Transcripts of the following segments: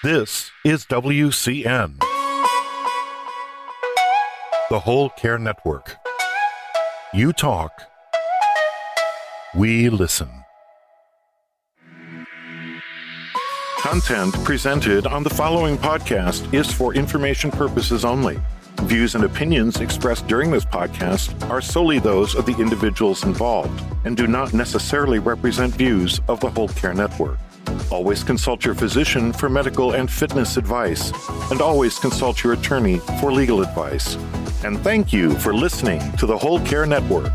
This is WCN, the Whole Care Network. You talk, we listen. Content presented on the following podcast is for information purposes only. Views and opinions expressed during this podcast are solely those of the individuals involved and do not necessarily represent views of the Whole Care Network. Always consult your physician for medical and fitness advice, and always consult your attorney for legal advice. And thank you for listening to the Whole Care Network.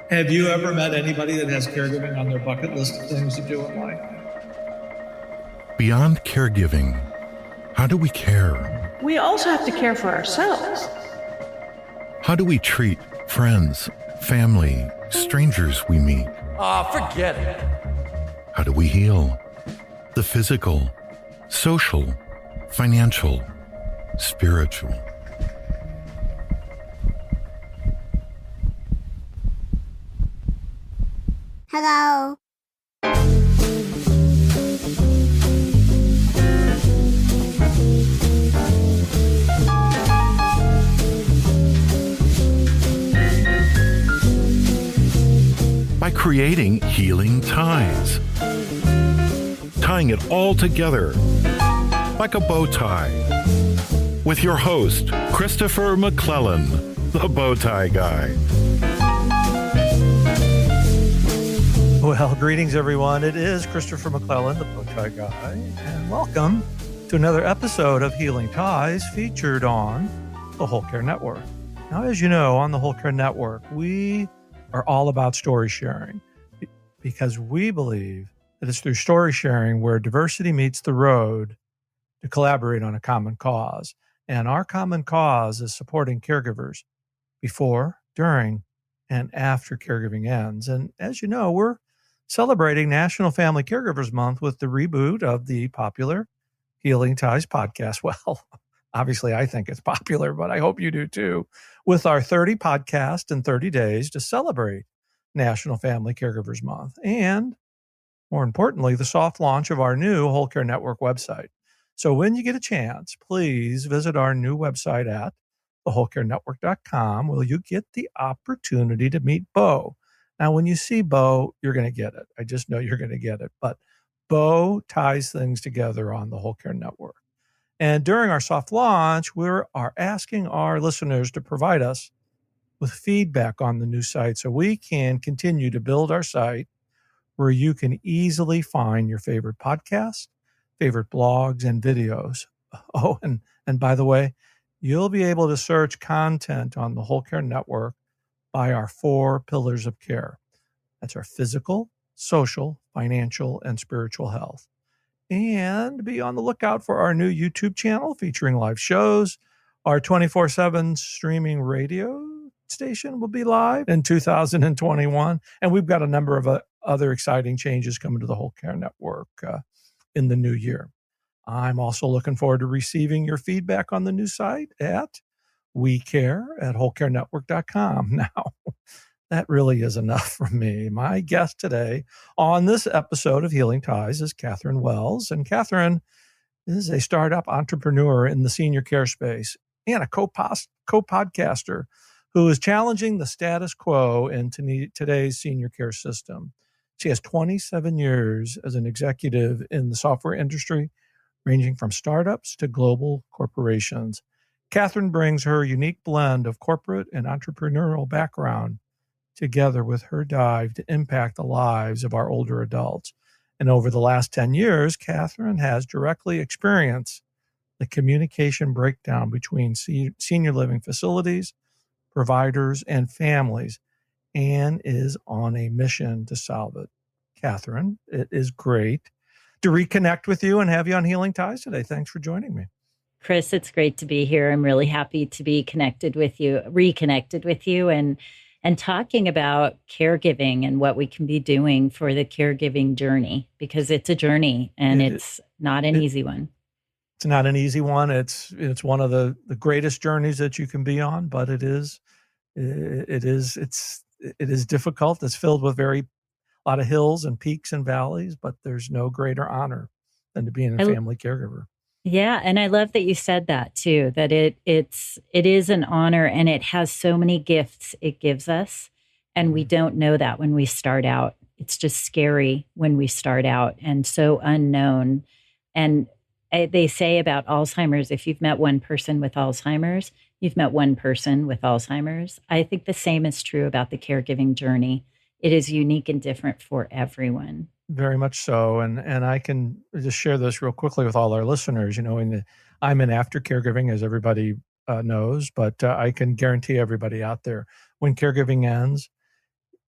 Have you ever met anybody that has caregiving on their bucket list of things to do in life? Beyond caregiving, how do we care? We also have to care for ourselves. How do we treat friends, family, strangers we meet? Forget it. How do we heal? The physical, social, financial, spiritual. Hello. By creating healing ties. Tying it all together like a bow tie. With your host, Christopher McClellan, the bow tie guy. Well, greetings, everyone. It is Christopher McClellan, the bow tie guy, and welcome to another episode of Healing Ties featured on the Whole Care Network. Now, as you know, on the Whole Care Network, we are all about story sharing because we believe that it's through story sharing where diversity meets the road to collaborate on a common cause. And our common cause is supporting caregivers before, during, and after caregiving ends. And as you know, we're celebrating National Family Caregivers Month with the reboot of the popular Healing Ties podcast. Well, obviously, I think it's popular, but I hope you do too, with our 30 podcast in 30 days to celebrate National Family Caregivers Month. And more importantly, the soft launch of our new Whole Care Network website. So when you get a chance, please visit our new website at thewholecarenetwork.com, where you get the opportunity to meet Bo. Now, when you see Bo, you're going to get it. I just know you're going to get it. But Bo ties things together on the Whole Care Network. And during our soft launch, we are asking our listeners to provide us with feedback on the new site so we can continue to build our site where you can easily find your favorite podcasts, favorite blogs, and videos. Oh, and by the way, you'll be able to search content on the Whole Care Network by our 4 pillars of care. That's our physical, social, financial, and spiritual health. And be on the lookout for our new YouTube channel featuring live shows. Our 24/7 streaming radio station will be live in 2021. And we've got a number of other exciting changes coming to the Whole Care Network in the new year. I'm also looking forward to receiving your feedback on the new site at wecare@wholecarenetwork.com. Now, that really is enough from me. My guest today on this episode of Healing Ties is Katherine Wells. And Katherine is a startup entrepreneur in the senior care space and a co-podcaster who is challenging the status quo in today's senior care system. She has 27 years as an executive in the software industry, ranging from startups to global corporations. Katherine brings her unique blend of corporate and entrepreneurial background together with her drive to impact the lives of our older adults. And over the last 10 years, Katherine has directly experienced the communication breakdown between senior living facilities, providers, and families, and is on a mission to solve it. Katherine, it is great to reconnect with you and have you on Healing Ties today. Thanks for joining me. Chris, it's great to be here. I'm really happy to be reconnected with you and talking about caregiving and what we can be doing for the caregiving journey, because it's a journey and it's not an easy one. It's not an easy one. It's one of the greatest journeys that you can be on, but it is It is difficult. It's filled with a lot of hills and peaks and valleys, but there's no greater honor than to be a family caregiver. Yeah, and I love that you said that too, that it is an honor, and it has so many gifts it gives us, and we don't know that when we start out. It's just scary when we start out and so unknown. And they say about Alzheimer's, if you've met one person with Alzheimer's, you've met one person with Alzheimer's. I think the same is true about the caregiving journey. It is unique and different for everyone. Very much so. And I can just share this real quickly with all our listeners. I'm in after caregiving, as everybody knows, but I can guarantee everybody out there, when caregiving ends,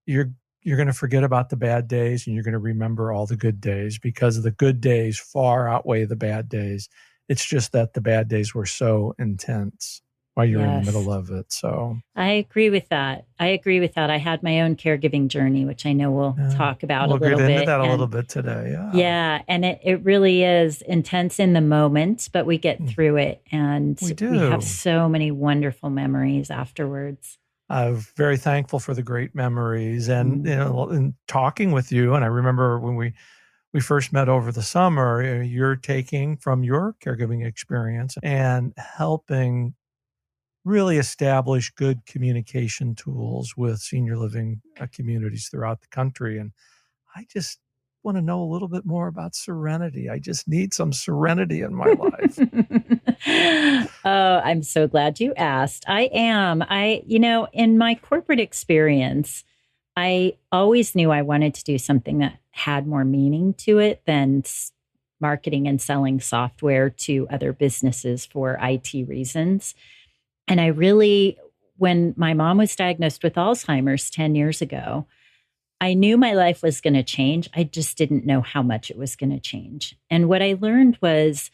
you're going to forget about the bad days and you're going to remember all the good days, because the good days far outweigh the bad days. It's just that the bad days were so intense while you're in the middle of it. So I agree with that. I had my own caregiving journey, which I know we'll talk about a little bit. We'll get into that a little bit today. Yeah. And it really is intense in the moment, but we get through it, and we have so many wonderful memories afterwards. I'm very thankful for the great memories, and in talking with you. And I remember when we first met over the summer, you're taking from your caregiving experience and helping really establish good communication tools with senior living communities throughout the country. And I just want to know a little bit more about Serenity. I just need some serenity in my life. Oh, I'm so glad you asked. In my corporate experience, I always knew I wanted to do something that had more meaning to it than marketing and selling software to other businesses for IT reasons. And I really, when my mom was diagnosed with Alzheimer's 10 years ago, I knew my life was going to change. I just didn't know how much it was going to change. And what I learned was,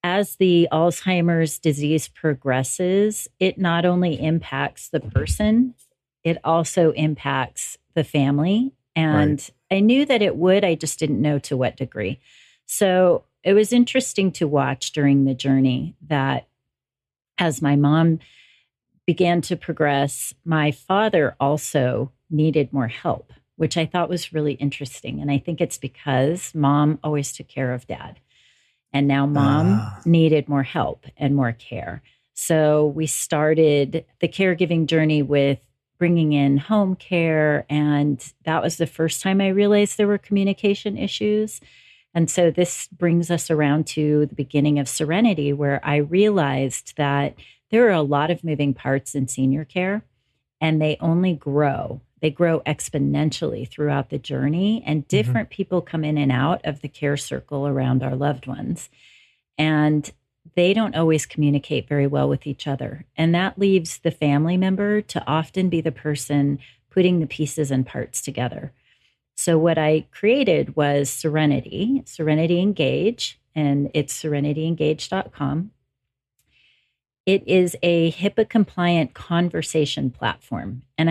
as the Alzheimer's disease progresses, it not only impacts the person, it also impacts the family. And I knew that it would, I just didn't know to what degree. So it was interesting to watch during the journey that as my mom began to progress, my father also needed more help, which I thought was really interesting. And I think it's because mom always took care of dad. And now mom needed more help and more care. So we started the caregiving journey with bringing in home care. And that was the first time I realized there were communication issues. And so this brings us around to the beginning of Serenity, where I realized that there are a lot of moving parts in senior care, and they only grow. They grow exponentially throughout the journey, and different people come in and out of the care circle around our loved ones. And they don't always communicate very well with each other. And that leaves the family member to often be the person putting the pieces and parts together. So what I created was Serenity Engage, and it's serenityengage.com. It is a HIPAA-compliant conversation platform. And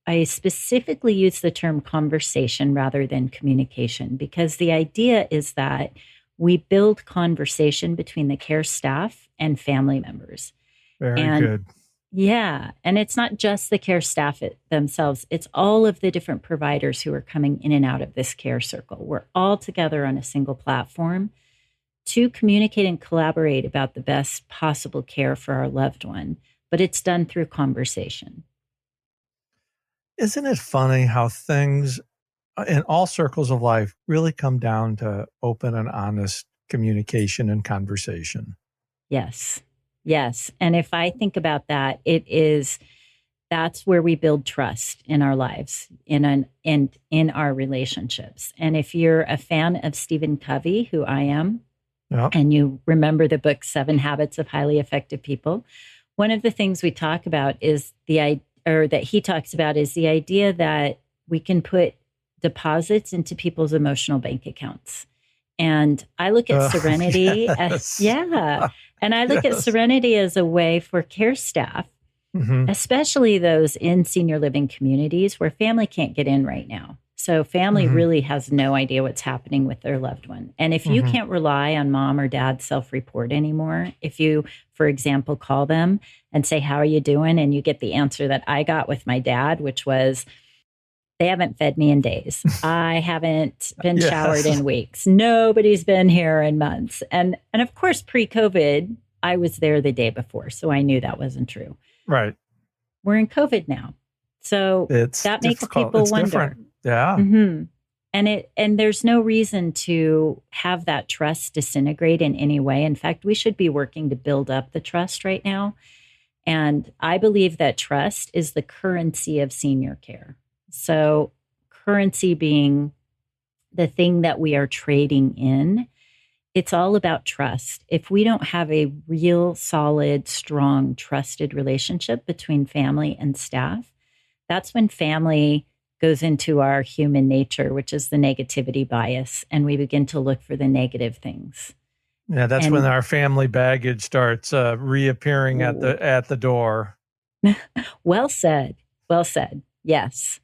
I specifically use the term conversation rather than communication, because the idea is that we build conversation between the care staff and family members. Very good. Yeah. And it's not just the care staff themselves. It's all of the different providers who are coming in and out of this care circle. We're all together on a single platform to communicate and collaborate about the best possible care for our loved one. But it's done through conversation. Isn't it funny how things in all circles of life really come down to open and honest communication and conversation? Yes. Yes. And if I think about that, that's where we build trust in our lives, in our relationships. And if you're a fan of Stephen Covey, who I am, and you remember the book 7 Habits of Highly Effective People, one of the things we talk about is that he talks about is the idea that we can put deposits into people's emotional bank accounts. And I look at Serenity and I look at Serenity as a way for care staff, especially those in senior living communities where family can't get in right now. So family Mhm. really has no idea what's happening with their loved one. And if you Mhm. can't rely on mom or dad self-report anymore, if you, for example, call them and say, how are you doing? And you get the answer that I got with my dad, which was, they haven't fed me in days. I haven't been showered Yes. in weeks. Nobody's been here in months. And of course, pre-COVID, I was there the day before, so I knew that wasn't true. Right. We're in COVID now. So It's that makes difficult. people It's wonder. different. Yeah. hmm and there's no reason to have that trust disintegrate in any way. In fact, we should be working to build up the trust right now. And I believe that trust is the currency of senior care. So currency being the thing that we are trading in, it's all about trust. If we don't have a real solid, strong, trusted relationship between family and staff, that's when family goes into our human nature, which is the negativity bias, and we begin to look for the negative things. Yeah, that's when And our family baggage starts reappearing at the door. well said. Well said. Yes.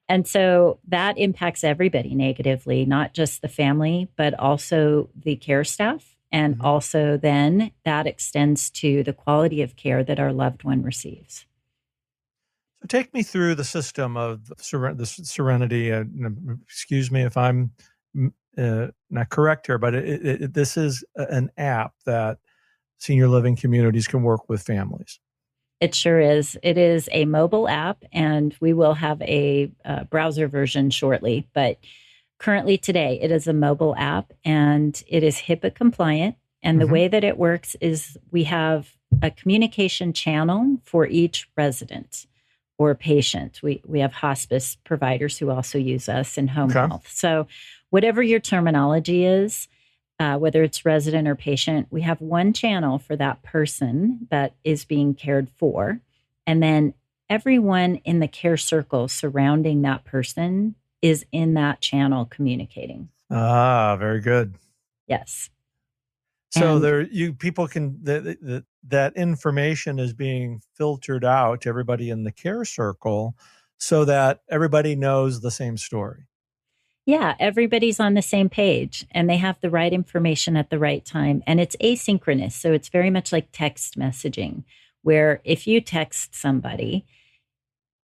And so that impacts everybody negatively, not just the family, but also the care staff. And Mhm. also then that extends to the quality of care that our loved one receives. So take me through the system of the Serenity. Excuse me if I'm not correct here, but this is an app that senior living communities can work with families. It sure is. It is a mobile app, and we will have a browser version shortly. But currently today, it is a mobile app, and it is HIPAA compliant. And the Mhm. way that it works is we have a communication channel for each resident or patient. We have hospice providers who also use us in home Okay. health. So whatever your terminology is, whether it's resident or patient, we have one channel for that person that is being cared for. And then everyone in the care circle surrounding that person is in that channel communicating. Ah, very good. Yes. So And people can that information is being filtered out to everybody in the care circle, so that everybody knows the same story. yeah, everybody's on the same page and they have the right information at the right time. And it's asynchronous. So it's very much like text messaging, where if you text somebody,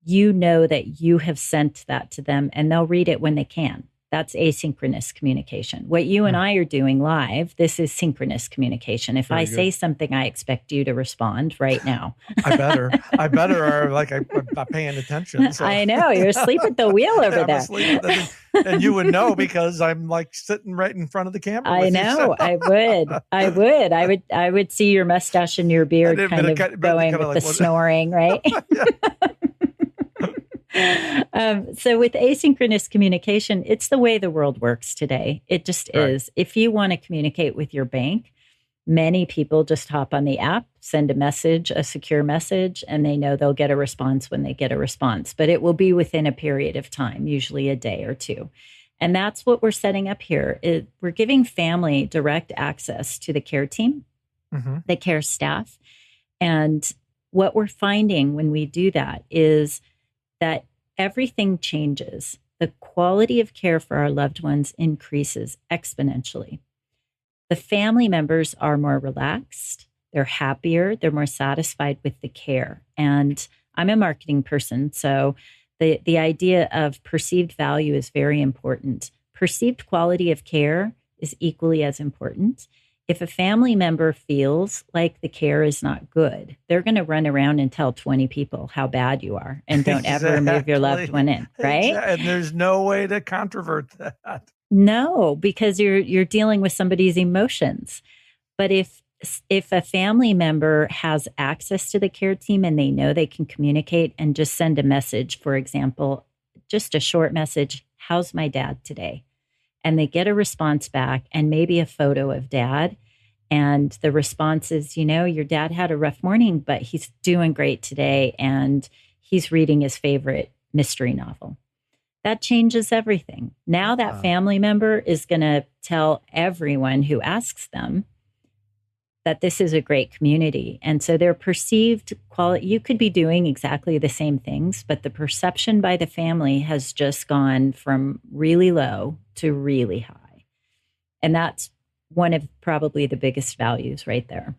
you know that you have sent that to them and they'll read it when they can. That's asynchronous communication. What you and I are doing live, this is synchronous communication. If I Very say good. something, I expect you to respond right now. I better are like I'm not paying attention. So. I know you're asleep at the wheel over I'm there. asleep, and you would know because I'm like sitting right in front of the camera. I with know. You, so. I would see your mustache and your beard kind of going with the snoring, right? So with asynchronous communication, it's the way the world works today. It just is. If you want to communicate with your bank, many people just hop on the app, send a message, a secure message, and they know they'll get a response when they get a response. But it will be within a period of time, usually a day or two. And that's what we're setting up here. We're giving family direct access to the care team, the care staff. And what we're finding when we do that is that everything changes. The quality of care for our loved ones increases exponentially. The family members are more relaxed, they're happier, they're more satisfied with the care. And I'm a marketing person, so the idea of perceived value is very important. Perceived quality of care is equally as important. If a family member feels like the care is not good, they're going to run around and tell 20 people how bad you are and don't ever move your loved one in, right? Exactly. And there's no way to controvert that. No, because you're dealing with somebody's emotions. But if a family member has access to the care team and they know they can communicate and just send a message, for example, just a short message, how's my dad today? And they get a response back and maybe a photo of dad. And the response is, your dad had a rough morning, but he's doing great today. And he's reading his favorite mystery novel. That changes everything. Now that family member is going to tell everyone who asks them, that this is a great community. And so their perceived quality, you could be doing exactly the same things, but the perception by the family has just gone from really low to really high. And that's one of probably the biggest values right there.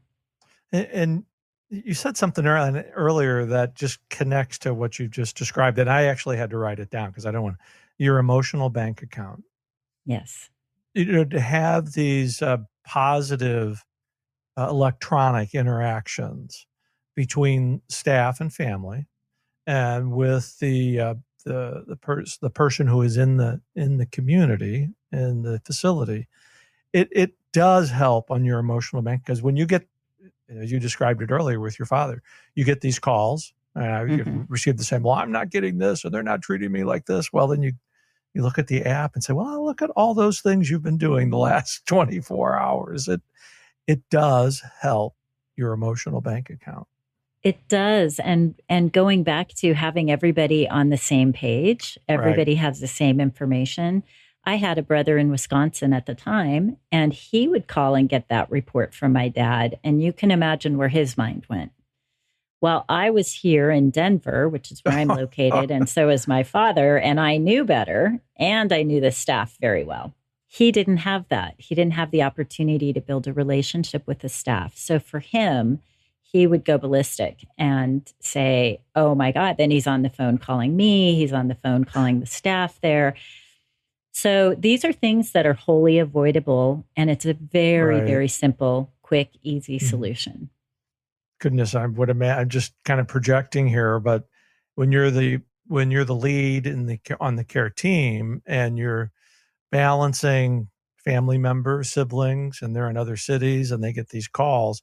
And you said something earlier that just connects to what you just described. And I actually had to write it down because I don't want your emotional bank account. Yes. To have these positive electronic interactions between staff and family, and with the person who is in the community, in the facility, it does help on your emotional bank, because when you get, as you described it earlier with your father, you get these calls, and you receive the same, well, I'm not getting this, or they're not treating me like this. Well, then you look at the app and say, well, look at all those things you've been doing the last 24 hours. It does help your emotional bank account. It does. And going back to having everybody on the same page, everybody has the same information. I had a brother in Wisconsin at the time, and he would call and get that report from my dad. And you can imagine where his mind went. Well, I was here in Denver, which is where I'm located, and so is my father, and I knew better, and I knew the staff very well. He didn't have that. He didn't have the opportunity to build a relationship with the staff. So for him, he would go ballistic and say, oh my God, then he's on the phone calling me. He's on the phone calling the staff there. So these are things that are wholly avoidable. And it's a very, very simple, quick, easy solution. Goodness, I would imagine, I'm just kind of projecting here, but when you're the lead on the care team, and you're balancing family members, siblings, and they're in other cities and they get these calls,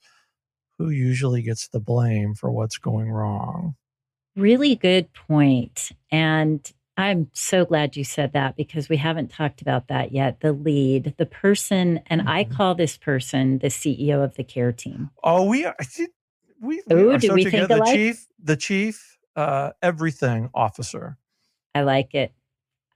who usually gets the blame for what's going wrong? Really good point. And I'm so glad you said that, because we haven't talked about that yet. The lead, the person, and I call this person the CEO of the care team. Oh, we are do we think alike? The chief everything officer. I like it.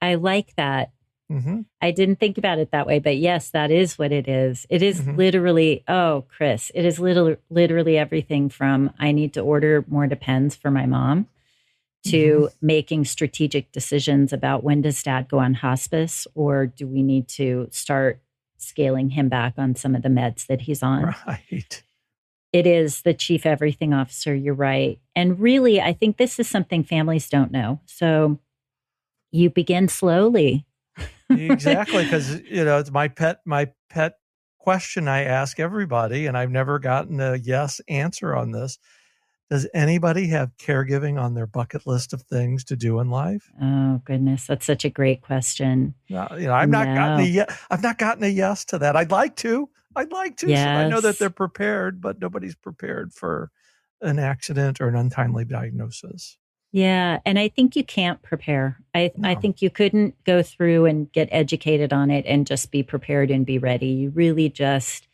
I like that. Mm-hmm. I didn't think about it that way, but yes, that is what it is. It is literally, Chris, it is literally everything from I need to order more Depends for my mom to making strategic decisions about when does dad go on hospice, or do we need to start scaling him back on some of the meds that he's on. Right. It is the chief everything officer. You're right. And really, I think this is something families don't know. So you begin slowly. Exactly, because it's my pet question I ask everybody, and I've never gotten a yes answer on this. Does anybody have caregiving on their bucket list of things to do in life? Oh goodness, that's such a great question. I've not gotten a yes to that. I'd like to. Yes. So I know that they're prepared, but nobody's prepared for an accident or an untimely diagnosis. Yeah. And I think you can't prepare. I think you couldn't go through and get educated on it and just be prepared and be ready. You really just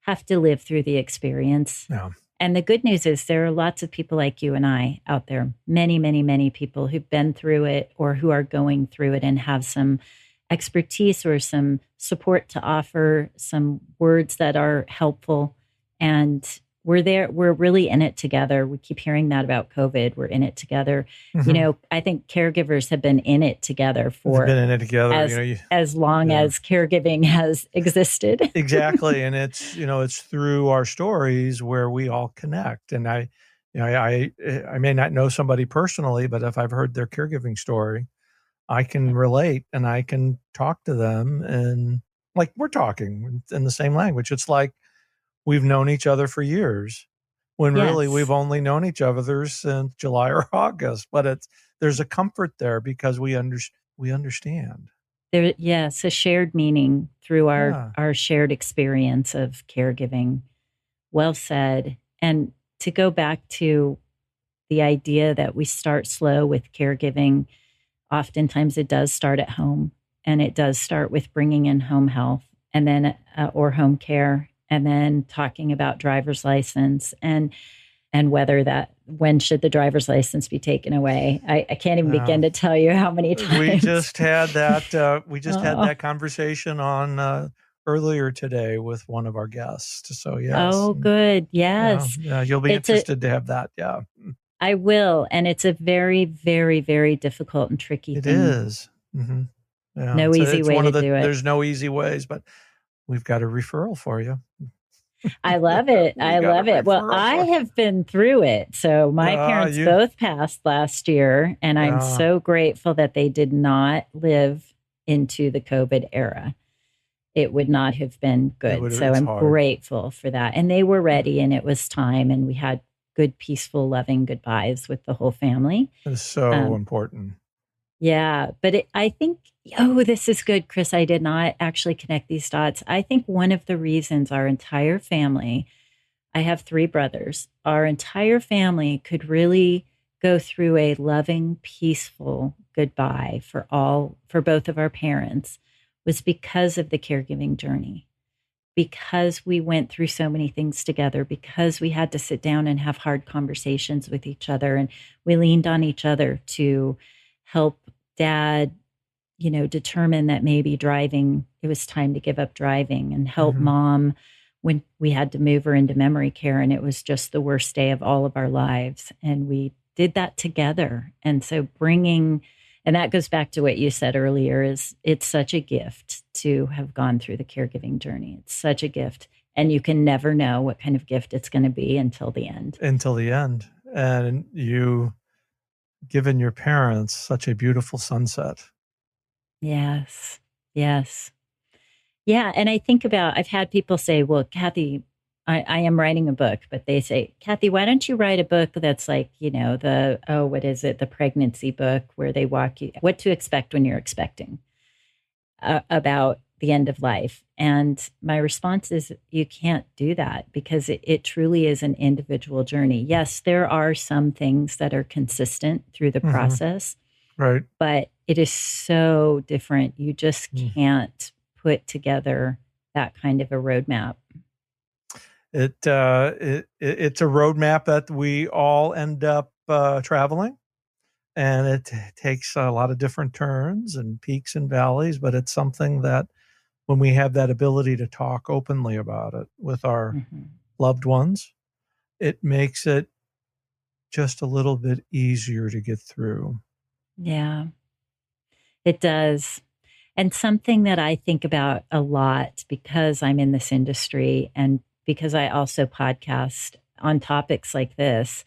have to live through the experience. Yeah. And the good news is there are lots of people like you and I out there, many, many, many people who've been through it or who are going through it and have some expertise or some support to offer, some words that are helpful. And we're there. We're really in it together. We keep hearing that about COVID. We're in it together. Mm-hmm. I think caregivers have been in it together as long as caregiving has existed. Exactly. And it's through our stories where we all connect. And I may not know somebody personally, but if I've heard their caregiving story, I can relate and I can talk to them, and like we're talking in the same language. It's like we've known each other for years, when really we've only known each other since July or August. But there's a comfort there because we understand. Yes, a shared meaning through our shared experience of caregiving. Well said. And to go back to the idea that we start slow with caregiving, oftentimes it does start at home, and it does start with bringing in home health and then or home care, and then talking about driver's license and when should the driver's license be taken away. I can't even begin to tell you how many times we just had that. Had that conversation on earlier today with one of our guests. So yes. Oh, good. Yes. Yeah, you'll be interested to have that. Yeah. I will. And it's a very, very, very difficult and tricky It thing. is. Mm-hmm. Yeah, no easy way to do it. There's no easy ways, but we've got a referral for you. I love it. I love it. Well, I have been through it. So my parents both passed last year, and I'm so grateful that they did not live into the COVID era. It would not have been good. So I'm grateful for that. And they were ready, and it was time, and we had good, peaceful, loving goodbyes with the whole family. It's so important. Yeah. But I think, this is good, Chris. I did not actually connect these dots. I think one of the reasons our entire family, I have 3 brothers, our entire family could really go through a loving, peaceful goodbye for both of our parents was because of the caregiving journey. Because we went through so many things together, because we had to sit down and have hard conversations with each other, and we leaned on each other to help Dad, determine that maybe it was time to give up driving, and help Mom when we had to move her into memory care, and it was just the worst day of all of our lives. And we did that together. And so and that goes back to what you said earlier, is it's such a gift to have gone through the caregiving journey. It's such a gift. And you can never know what kind of gift it's going to be until the end. And you given your parents such a beautiful sunset. Yes. Yes. Yeah. And I think I've had people say, well, Kathy, I am writing a book, but they say, Kathy, why don't you write a book that's like, the pregnancy book where they walk you, what to expect when you're expecting, about the end of life. And my response is, you can't do that, because it truly is an individual journey. Yes, there are some things that are consistent through the process, right? But it is so different. You just can't put together that kind of a roadmap. It's a roadmap that we all end up traveling, and it takes a lot of different turns and peaks and valleys, but it's something that when we have that ability to talk openly about it with our loved ones, it makes it just a little bit easier to get through. Yeah, it does. And something that I think about a lot, because I'm in this industry and because I also podcast on topics like this,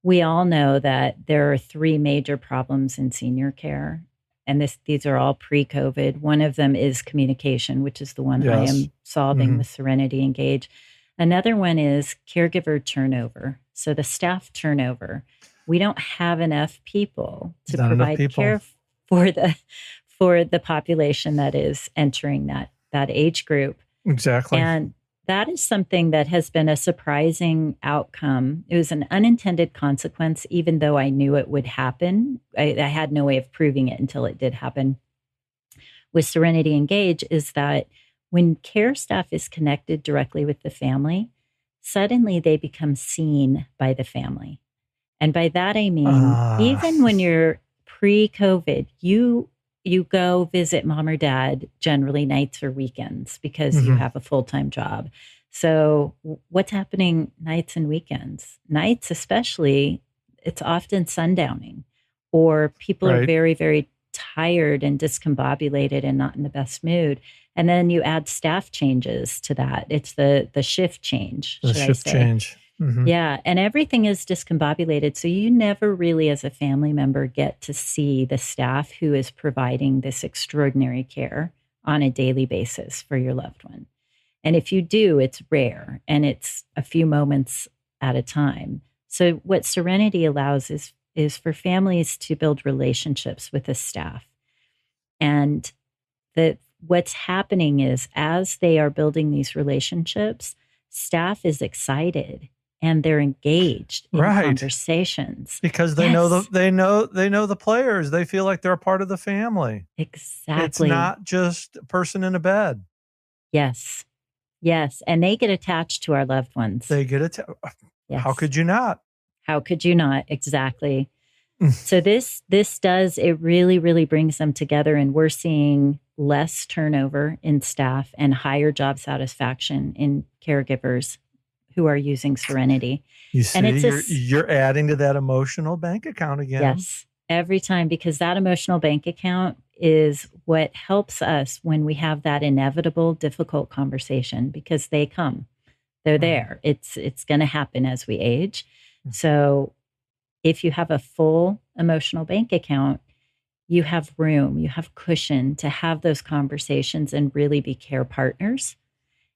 we all know that there are 3 major problems in senior care. And these are all pre-COVID. One of them is communication, which is the one I am solving with Serenity Engage. Another one is caregiver turnover. So the staff turnover. We don't have enough people to provide care for the population that is entering that age group. Exactly. And that is something that has been a surprising outcome. It was an unintended consequence, even though I knew it would happen. I had no way of proving it until it did happen. With Serenity Engage, is that when care staff is connected directly with the family, suddenly they become seen by the family. And by that, I mean, even when you're pre-COVID, you go visit Mom or Dad generally nights or weekends because you have a full-time job. So what's happening nights and weekends? Nights especially, it's often sundowning, or people are very, very tired and discombobulated and not in the best mood. And then you add staff changes to that. It's the shift change. The shift change. Yeah. And everything is discombobulated. So you never really, as a family member, get to see the staff who is providing this extraordinary care on a daily basis for your loved one. And if you do, it's rare and it's a few moments at a time. So what Serenity allows is for families to build relationships with the staff. And what's happening is, as they are building these relationships, staff is excited and they're engaged in conversations because they know the players. They feel like they're a part of the family. Exactly. It's not just a person in a bed. Yes. Yes. And they get attached to our loved ones. They get attached. Yes. How could you not? How could you not? Exactly. So this does, it really, really brings them together. And we're seeing less turnover in staff and higher job satisfaction in caregivers who are using Serenity. You see, And it's you're adding to that emotional bank account again. Yes, every time, because that emotional bank account is what helps us when we have that inevitable, difficult conversation, because they come, they're there. It's going to happen as we age. So if you have a full emotional bank account, you have room, you have cushion to have those conversations and really be care partners.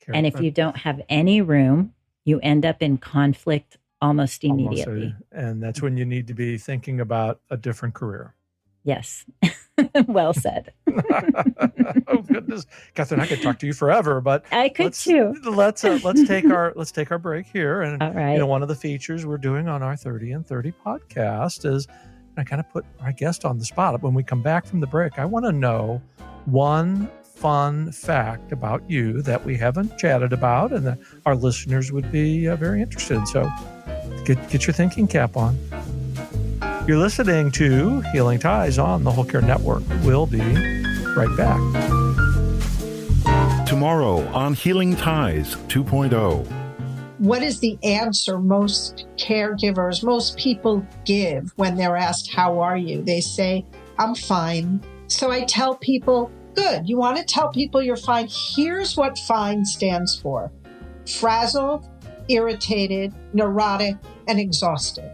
And if you don't have any room, you end up in conflict almost immediately. And that's when you need to be thinking about a different career. Yes. Well said. Oh goodness, Katherine, I could talk to you forever, but I could too. Let's take our break here. And all right. One of the features we're doing on our 30 and 30 podcast is I kind of put our guest on the spot. When we come back from the break, I want to know one fun fact about you that we haven't chatted about and that our listeners would be very interested in. So get your thinking cap on. You're listening to Healing Ties on the Whole Care Network. We'll be right back. Tomorrow on Healing Ties 2.0. What is the answer most caregivers, most people give when they're asked, how are you? They say, I'm fine. So I tell people, good. You want to tell people you're fine? Here's what FINE stands for. Frazzled, irritated, neurotic, and exhausted.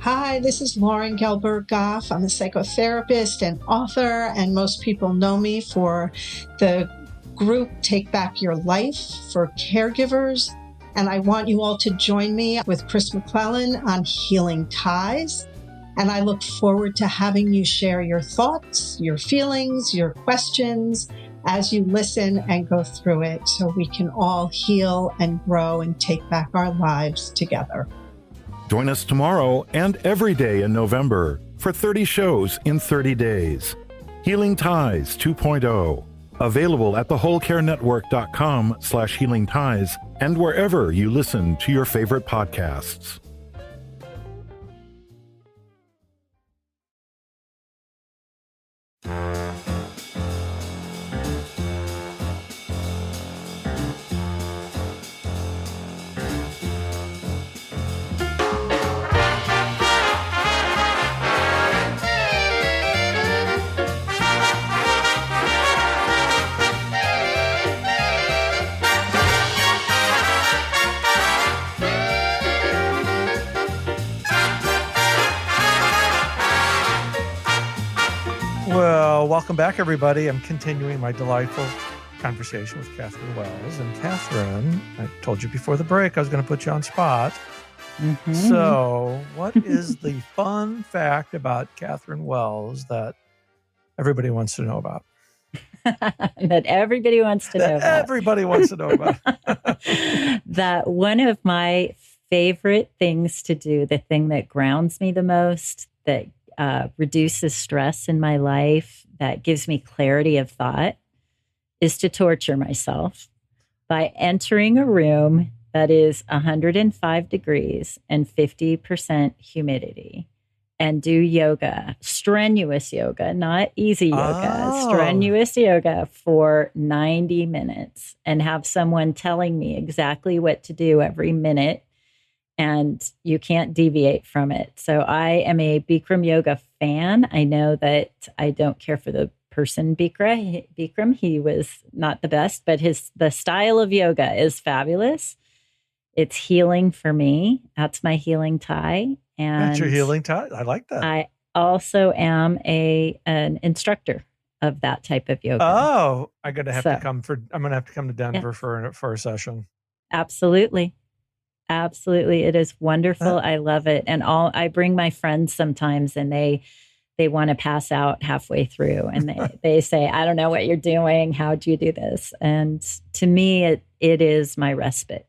Hi, this is Lauren Gelberg-Goff. I'm a psychotherapist and author, and most people know me for the group Take Back Your Life for caregivers. And I want you all to join me with Chris McClellan on Healing Ties. And I look forward to having you share your thoughts, your feelings, your questions as you listen and go through it so we can all heal and grow and take back our lives together. Join us tomorrow and every day in November for 30 shows in 30 days. Healing Ties 2.0. Available at thewholecarenetwork.com/Healing Ties and wherever you listen to your favorite podcasts. Well, welcome back, everybody. I'm continuing my delightful conversation with Katherine Wells. And Katherine, I told you before the break I was going to put you on spot. Mm-hmm. So what is the fun fact about Katherine Wells that everybody wants to know about? That everybody wants to know about. Everybody wants to know about. That one of my favorite things to do, the thing that grounds me the most, that reduces stress in my life, that gives me clarity of thought, is to torture myself by entering a room that is 105 degrees and 50% humidity and do yoga, strenuous yoga, not easy yoga, strenuous yoga for 90 minutes and have someone telling me exactly what to do every minute. And you can't deviate from it. So I am a Bikram yoga fan. I know that I don't care for the person Bikram. He was not the best, but the style of yoga is fabulous. It's healing for me. That's my healing tie. And that's your healing tie. I like that. I also am an instructor of that type of yoga. Oh, I'm going to have to come to Denver for a session. Absolutely. Absolutely. It is wonderful. I love it. And I bring my friends sometimes and they want to pass out halfway through and they say, I don't know what you're doing. How do you do this? And to me, it is my respite.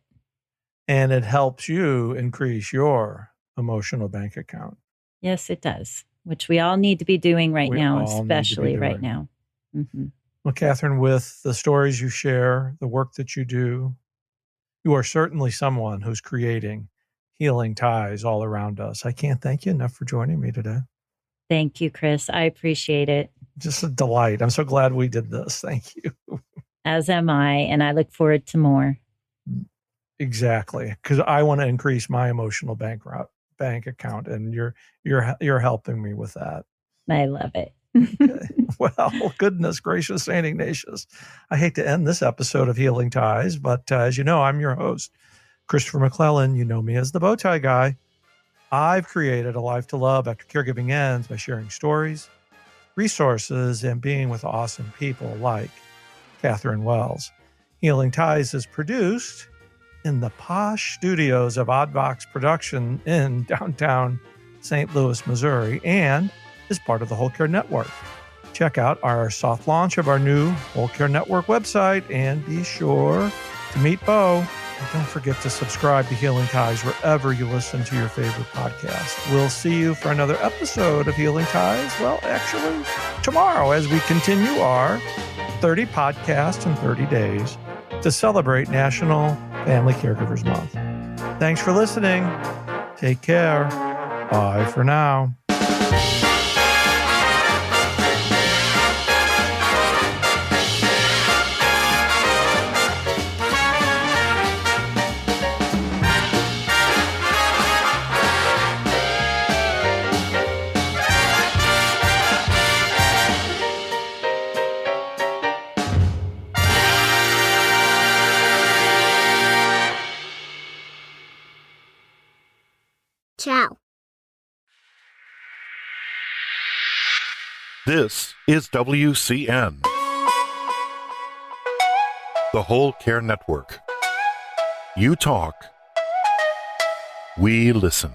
And it helps you increase your emotional bank account. Yes, it does, which we all need to be doing right now, especially right now. Mm-hmm. Well, Katherine, with the stories you share, the work that you do, you are certainly someone who's creating healing ties all around us. I can't thank you enough for joining me today. Thank you, Chris. I appreciate it. Just a delight. I'm so glad we did this. Thank you. As am I, and I look forward to more. Exactly, because I want to increase my emotional bank account, and you're helping me with that. I love it. Okay. Well, goodness gracious, Saint Ignatius. I hate to end this episode of Healing Ties, but as you know, I'm your host, Christopher McClellan. You know me as the Bowtie Guy. I've created a life to love after caregiving ends by sharing stories, resources, and being with awesome people like Katherine Wells. Healing Ties is produced in the posh studios of Oddbox Production in downtown St. Louis, Missouri, and is part of the Whole Care Network. Check out our soft launch of our new Whole Care Network website and be sure to meet Bo. And don't forget to subscribe to Healing Ties wherever you listen to your favorite podcast. We'll see you for another episode of Healing Ties. Well, actually, tomorrow as we continue our 30 podcasts in 30 days to celebrate National Family Caregivers Month. Thanks for listening. Take care. Bye for now. Ciao. This is WCN, the Whole Care Network. You talk, we listen.